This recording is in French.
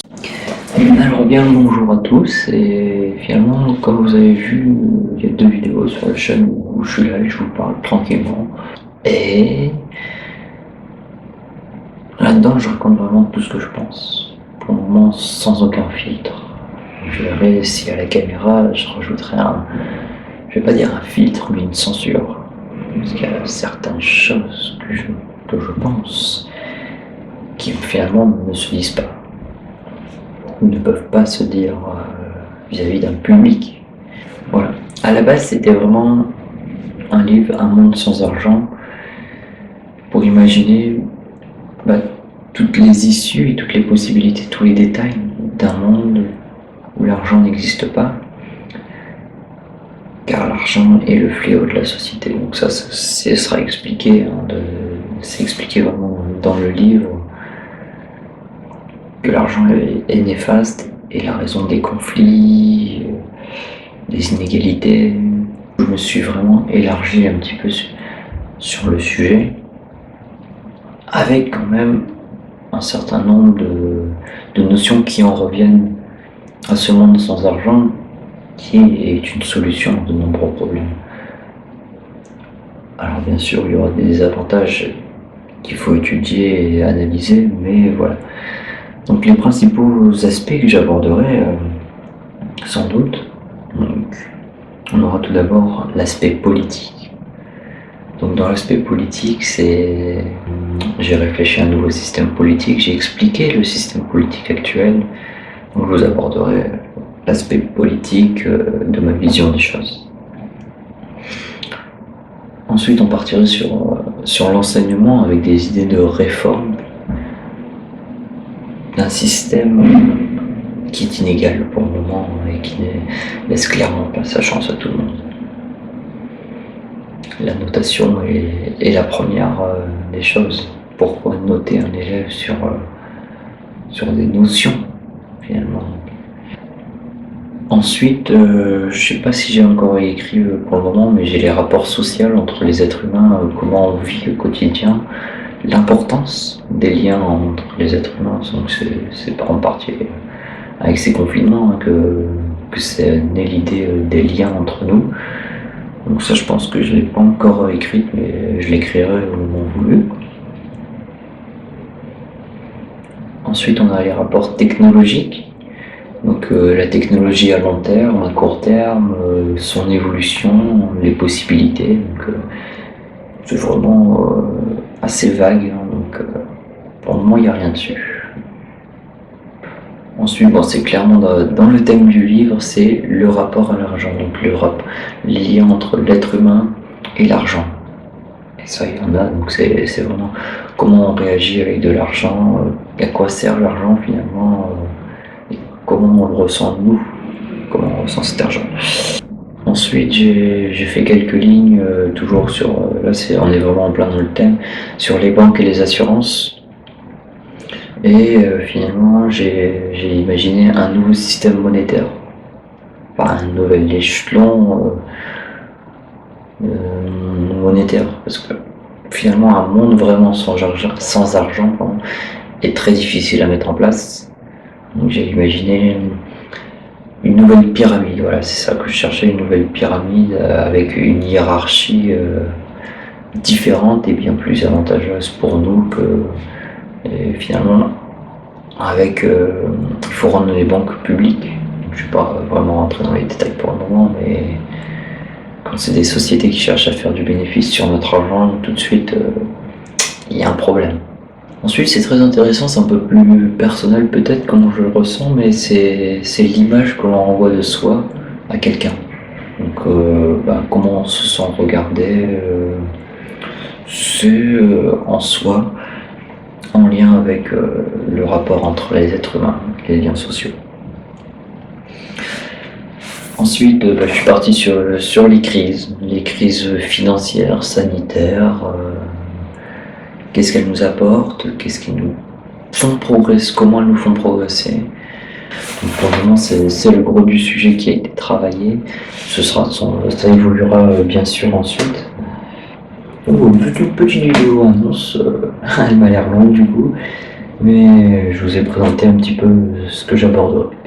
Alors bien le bonjour à tous et finalement comme vous avez vu il y a 2 vidéos sur la chaîne où je suis là et je vous parle tranquillement et là-dedans je raconte vraiment tout ce que je pense, pour le moment sans aucun filtre. Je verrai si à la caméra je rajouterai je vais pas dire un filtre mais une censure, parce qu'il y a certaines choses que je pense qui finalement ne se disent pas, ne peuvent pas se dire vis-à-vis d'un public. Voilà. À la base, c'était vraiment un livre, Un monde sans argent, pour imaginer bah, toutes les issues et toutes les possibilités, tous les détails d'un monde où l'argent n'existe pas, car l'argent est le fléau de la société. Donc ça sera expliqué, c'est expliqué vraiment dans le livre, que l'argent est néfaste et la raison des conflits, des inégalités. Je me suis vraiment élargi un petit peu sur le sujet, avec quand même un certain nombre de notions qui en reviennent à ce monde sans argent, qui est une solution à de nombreux problèmes. Alors bien sûr, il y aura des avantages qu'il faut étudier et analyser, mais voilà. Donc les principaux aspects que j'aborderai, sans doute, donc, on aura tout d'abord l'aspect politique. Donc dans l'aspect politique, j'ai réfléchi à un nouveau système politique, j'ai expliqué le système politique actuel, donc je vous aborderai l'aspect politique de ma vision des choses. Ensuite, on partirait sur l'enseignement avec des idées de réforme d'un système qui est inégal pour le moment et qui laisse clairement pas sa chance à tout le monde. La notation est la première des choses. Pourquoi noter un élève sur des notions, finalement? Ensuite, je ne sais pas si j'ai encore écrit pour le moment, mais j'ai les rapports sociaux entre les êtres humains, comment on vit au quotidien, l'importance des liens entre les êtres humains. Donc c'est par en partie avec ces confinements que c'est né l'idée des liens entre nous. Donc ça, je pense que je ne l'ai pas encore écrit, mais je l'écrirai au moment voulu. Ensuite, on a les rapports technologiques. Donc la technologie à long terme, à court terme, son évolution, les possibilités. Donc c'est vraiment assez vague. Donc pour le moment, il n'y a rien dessus. Ensuite, bon, c'est clairement dans le thème du livre, c'est le rapport à l'argent. Donc les liens entre l'être humain et l'argent. Et ça, il y en a. Donc c'est vraiment comment on réagit avec de l'argent, à quoi sert l'argent finalement. Comment on le ressent nous, comment on ressent cet argent. Ensuite, j'ai fait quelques lignes, toujours sur, là on est vraiment en plein dans le thème, sur les banques et les assurances. Et finalement, j'ai imaginé un nouveau système monétaire, pas un nouvel échelon monétaire, parce que finalement, un monde vraiment sans argent est très difficile à mettre en place. Donc j'ai imaginé une nouvelle pyramide, voilà, c'est ça que je cherchais, une nouvelle pyramide avec une hiérarchie différente et bien plus avantageuse pour nous que finalement avec il faut rendre les banques publiques. Donc, je ne suis pas vraiment rentré dans les détails pour le moment, mais quand c'est des sociétés qui cherchent à faire du bénéfice sur notre argent, tout de suite il y a un problème. Ensuite, c'est très intéressant, c'est un peu plus personnel peut-être comment je le ressens, mais c'est l'image que l'on renvoie de soi à quelqu'un. Donc, comment on se sent regardé, c'est en soi, en lien avec le rapport entre les êtres humains, les liens sociaux. Ensuite, je suis parti sur les crises financières, sanitaires. Qu'est-ce qu'elles nous apportent, qu'est-ce qui nous font progresser, comment elles nous font progresser. Donc pour le moment, c'est le gros du sujet qui a été travaillé. Ça évoluera bien sûr ensuite. Oh, une petite vidéo annonce, elle m'a l'air longue du coup. mais je vous ai présenté un petit peu ce que j'aborderai.